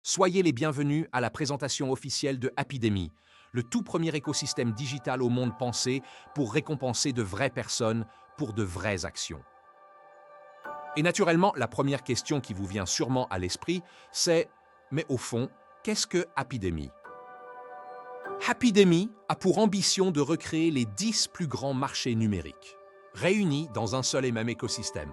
Soyez les bienvenus à la présentation officielle de Happydemy, le tout premier écosystème digital au monde pensé pour récompenser de vraies personnes pour de vraies actions. Et naturellement, la première question qui vous vient sûrement à l'esprit, c'est « Mais au fond, qu'est-ce que Happydemy ?» Happydemy a pour ambition de recréer les 10 plus grands marchés numériques, réunis dans un seul et même écosystème.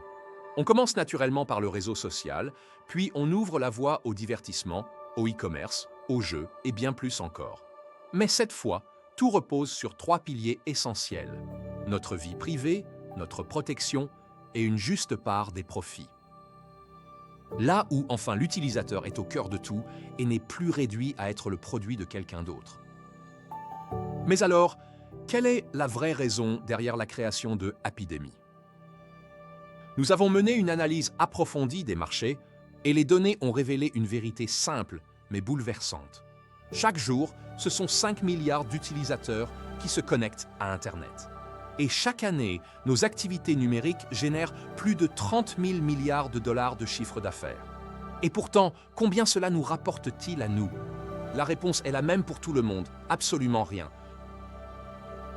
On commence naturellement par le réseau social, puis on ouvre la voie au divertissement, au e-commerce, aux jeux et bien plus encore. Mais cette fois, tout repose sur 3 piliers essentiels: notre vie privée, notre protection et une juste part des profits. Là où enfin l'utilisateur est au cœur de tout et n'est plus réduit à être le produit de quelqu'un d'autre. Mais alors, quelle est la vraie raison derrière la création de Happydemy ? Nous avons mené une analyse approfondie des marchés et les données ont révélé une vérité simple mais bouleversante. Chaque jour, ce sont 5 milliards d'utilisateurs qui se connectent à Internet. Et chaque année, nos activités numériques génèrent plus de 30 000 milliards de dollars de chiffre d'affaires. Et pourtant, combien cela nous rapporte-t-il à nous ? La réponse est la même pour tout le monde, absolument rien.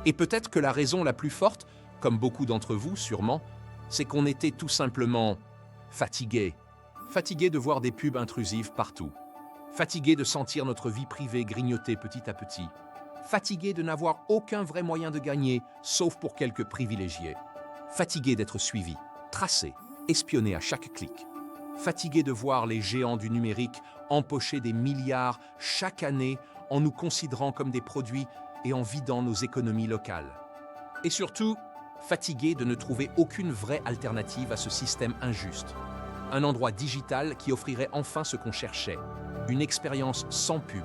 Et peut-être que la raison la plus forte, comme beaucoup d'entre vous sûrement, c'est qu'on était tout simplement fatigués. Fatigués de voir des pubs intrusives partout. Fatigués de sentir notre vie privée grignoter petit à petit. Fatigués de n'avoir aucun vrai moyen de gagner, sauf pour quelques privilégiés. Fatigués d'être suivis, tracés, espionnés à chaque clic. Fatigués de voir les géants du numérique empocher des milliards chaque année en nous considérant comme des produits et en vidant nos économies locales. Et surtout, fatigués de ne trouver aucune vraie alternative à ce système injuste. Un endroit digital qui offrirait enfin ce qu'on cherchait, une expérience sans pub,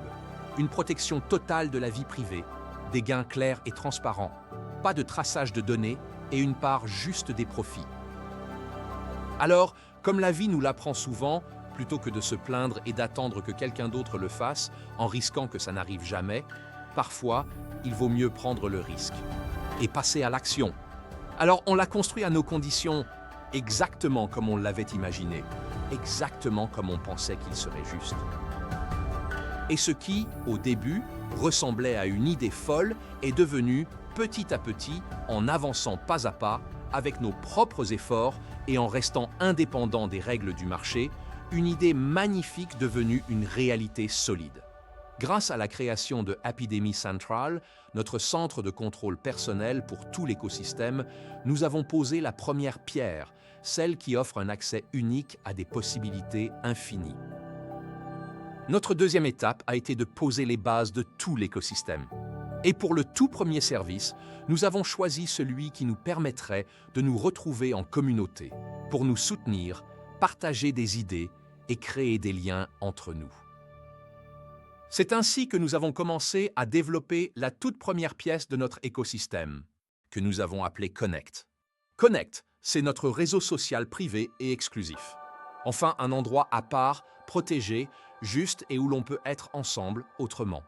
une protection totale de la vie privée, des gains clairs et transparents, pas de traçage de données et une part juste des profits. Alors, comme la vie nous l'apprend souvent, plutôt que de se plaindre et d'attendre que quelqu'un d'autre le fasse, en risquant que ça n'arrive jamais, parfois, il vaut mieux prendre le risque et passer à l'action. Alors on l'a construit à nos conditions, exactement comme on l'avait imaginé, exactement comme on pensait qu'il serait juste. Et ce qui, au début, ressemblait à une idée folle est devenu, petit à petit, en avançant pas à pas, avec nos propres efforts et en restant indépendants des règles du marché, une idée magnifique devenue une réalité solide. Grâce à la création de Happydemy Central, notre centre de contrôle personnel pour tout l'écosystème, nous avons posé la première pierre, celle qui offre un accès unique à des possibilités infinies. Notre deuxième étape a été de poser les bases de tout l'écosystème. Et pour le tout premier service, nous avons choisi celui qui nous permettrait de nous retrouver en communauté, pour nous soutenir, partager des idées et créer des liens entre nous. C'est ainsi que nous avons commencé à développer la toute première pièce de notre écosystème, que nous avons appelé Connect. Connect, c'est notre réseau social privé et exclusif. Enfin, un endroit à part, protégé, juste et où l'on peut être ensemble autrement.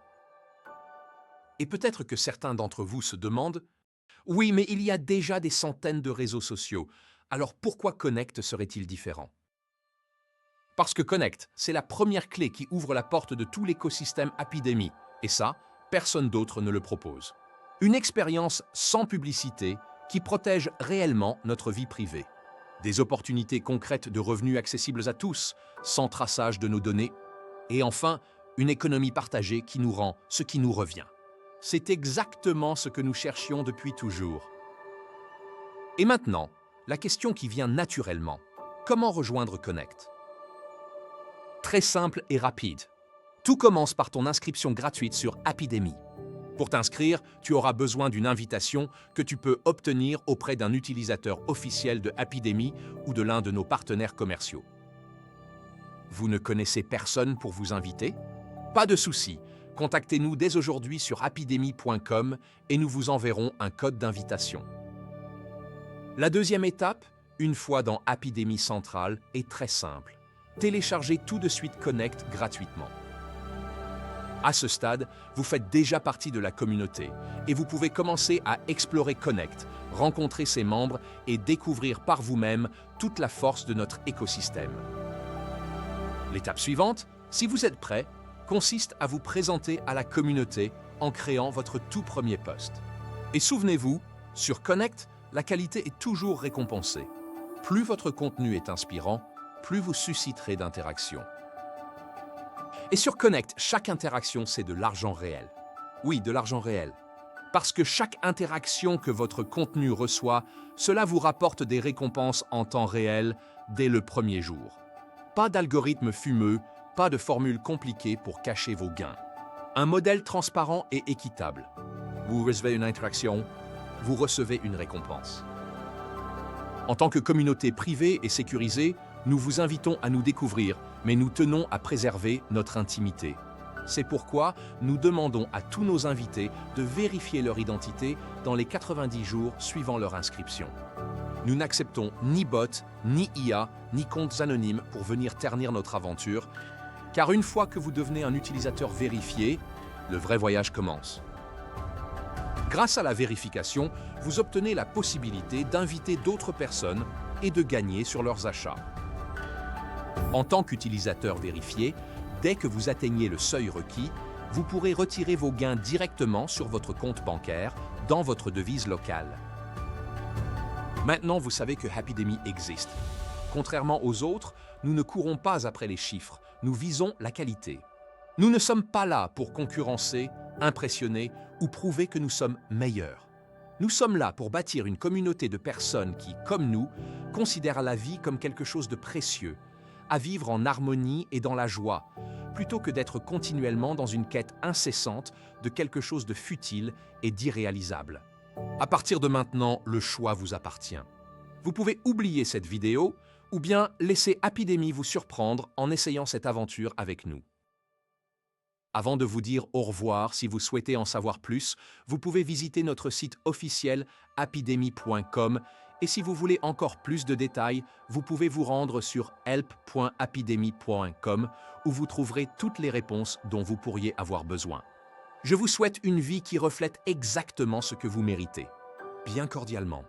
Et peut-être que certains d'entre vous se demandent « Oui, mais il y a déjà des centaines de réseaux sociaux, alors pourquoi Connect serait-il différent ?» Parce que Connect, c'est la première clé qui ouvre la porte de tout l'écosystème Happydemy, et ça, personne d'autre ne le propose. Une expérience sans publicité qui protège réellement notre vie privée. Des opportunités concrètes de revenus accessibles à tous, sans traçage de nos données. Et enfin, une économie partagée qui nous rend ce qui nous revient. C'est exactement ce que nous cherchions depuis toujours. Et maintenant, la question qui vient naturellement, comment rejoindre Connect ? Très simple et rapide. Tout commence par ton inscription gratuite sur Happydemy. Pour t'inscrire, tu auras besoin d'une invitation que tu peux obtenir auprès d'un utilisateur officiel de Happydemy ou de l'un de nos partenaires commerciaux. Vous ne connaissez personne pour vous inviter ? Pas de souci, contactez-nous dès aujourd'hui sur happydemy.com et nous vous enverrons un code d'invitation. La deuxième étape, une fois dans Happydemy Central, est très simple. Téléchargez tout de suite Connect gratuitement. À ce stade, vous faites déjà partie de la communauté et vous pouvez commencer à explorer Connect, rencontrer ses membres et découvrir par vous-même toute la force de notre écosystème. L'étape suivante, Si vous êtes prêt, consiste à vous présenter à la communauté en créant votre tout premier post. Et souvenez-vous, sur Connect, la qualité est toujours récompensée. Plus votre contenu est inspirant, plus vous susciterez d'interactions. Et sur Connect, chaque interaction, c'est de l'argent réel. Oui, de l'argent réel. Parce que chaque interaction que votre contenu reçoit, cela vous rapporte des récompenses en temps réel dès le premier jour. Pas d'algorithme fumeux, pas de formule compliquée pour cacher vos gains. Un modèle transparent et équitable. Vous recevez une interaction, vous recevez une récompense. En tant que communauté privée et sécurisée, nous vous invitons à nous découvrir, mais nous tenons à préserver notre intimité. C'est pourquoi nous demandons à tous nos invités de vérifier leur identité dans les 90 jours suivant leur inscription. Nous n'acceptons ni bots, ni IA, ni comptes anonymes pour venir ternir notre aventure, car une fois que vous devenez un utilisateur vérifié, le vrai voyage commence. Grâce à la vérification, vous obtenez la possibilité d'inviter d'autres personnes et de gagner sur leurs achats. En tant qu'utilisateur vérifié, dès que vous atteignez le seuil requis, vous pourrez retirer vos gains directement sur votre compte bancaire dans votre devise locale. Maintenant, vous savez que Happydemy existe. Contrairement aux autres, nous ne courons pas après les chiffres, nous visons la qualité. Nous ne sommes pas là pour concurrencer, impressionner ou prouver que nous sommes meilleurs. Nous sommes là pour bâtir une communauté de personnes qui, comme nous, considèrent la vie comme quelque chose de précieux, à vivre en harmonie et dans la joie, plutôt que d'être continuellement dans une quête incessante de quelque chose de futile et d'irréalisable. À partir de maintenant, le choix vous appartient. Vous pouvez oublier cette vidéo ou bien laisser Happydemy vous surprendre en essayant cette aventure avec nous. Avant de vous dire au revoir, si vous souhaitez en savoir plus, vous pouvez visiter notre site officiel happydemy.com et si vous voulez encore plus de détails, vous pouvez vous rendre sur help.happydemy.com où vous trouverez toutes les réponses dont vous pourriez avoir besoin. Je vous souhaite une vie qui reflète exactement ce que vous méritez. Bien cordialement.